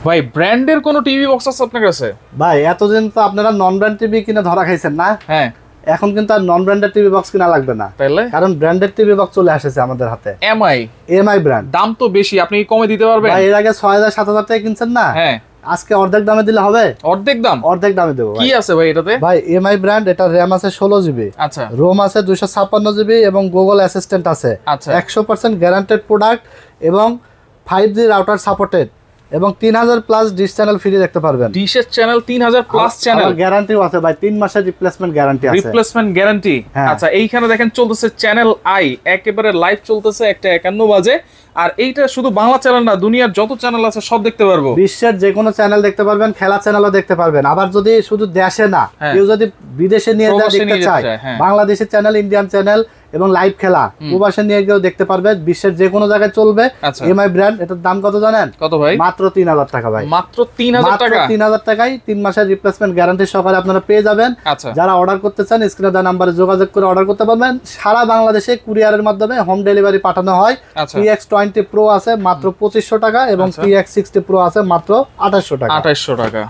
ভাই ব্র্যান্ডের কোনো টিভি বক্স আছে আপনার কাছে? ভাই এতদিন তো আপনারা নন ব্র্যান্ড টিভি কিনে ধরা খাইছেন না? হ্যাঁ, এখন কিন্তু আর নন ব্র্যান্ডেড টিভি বক্স কিনা লাগবে না, তাহলে কারণ ব্র্যান্ডেড টিভি বক্স চলে আসছে আমাদের হাতে। MI brand. দাম তো বেশি, আপনি কি কমে দিতে পারবেন? ভাই এর আগে 6000-7000 টাকা কিনছেন না? হ্যাঁ, আজকে অর্ধেক দামে দিলে হবে। অর্ধেক দাম? অর্ধেক দামে দেবো। কি আছে ভাই এটাতে? ভাই এমআই ব্র্যান্ড, এটা র‍্যাম আছে 16 জিবি, আচ্ছা, রোম আছে 256 জিবি এবং গুগল অ্যাসিস্ট্যান্ট আছে। আচ্ছা, 100% গ্যারান্টেড প্রোডাক্ট এবং 5G রাউটার সাপোর্টেড এবং 3000 প্লাস ডিশ চ্যানেল ফ্রি দেখতে পারবেন। ডিশের চ্যানেল 3000 প্লাস চ্যানেল, গ্যারান্টিও আছে ভাই, 3 মাসের রিপ্লেসমেন্ট গ্যারান্টি আছে। Replacement guarantee. আচ্ছা, এইখানে দেখেন চলতেছে চ্যানেল আই, একেবারে লাইভ চলতেছে, 1:51 বাজে। আর এইটা শুধু বাংলা চ্যানেল না, দুনিয়ার যত চ্যানেল আছে সব দেখতে পারবো। বিশ্বের যে কোনো চ্যানেল দেখতে পারবেন, খেলা চ্যানেলও দেখতে পারবেন। আবার যদি শুধু দেশে না, কেউ যদি বিদেশে নিয়ে যায় দেখতে চায়, বাংলাদেশের চ্যানেল, ইন্ডিয়ান চ্যানেল এবং লাইভ খেলা প্রবাসে নিয়ে গিয়েও দেখতে পারবেন। বিশ্বের যে কোনো জায়গায় চলবে। MI brand. এটার দাম কত জানেন? কত ভাই? মাত্র 3000 টাকা ভাই। মাত্র 3000 টাকা? 3000 টাকায় 3 মাসের রিপ্লেসমেন্ট গ্যারান্টি সহকারে আপনারা পেয়ে যাবেন। যারা অর্ডার করতে চান স্ক্রিনে দেওয়া নম্বরে যোগাযোগ করে অর্ডার করতে পারবেন। সারা বাংলাদেশে কুরিয়ারের মাধ্যমে হোম ডেলিভারি পাঠানো হয়। PX20 Pro আছে মাত্র 2500 টাকা এবং PX60 Pro আছে মাত্র 2800 টাকা। 2800 টাকা।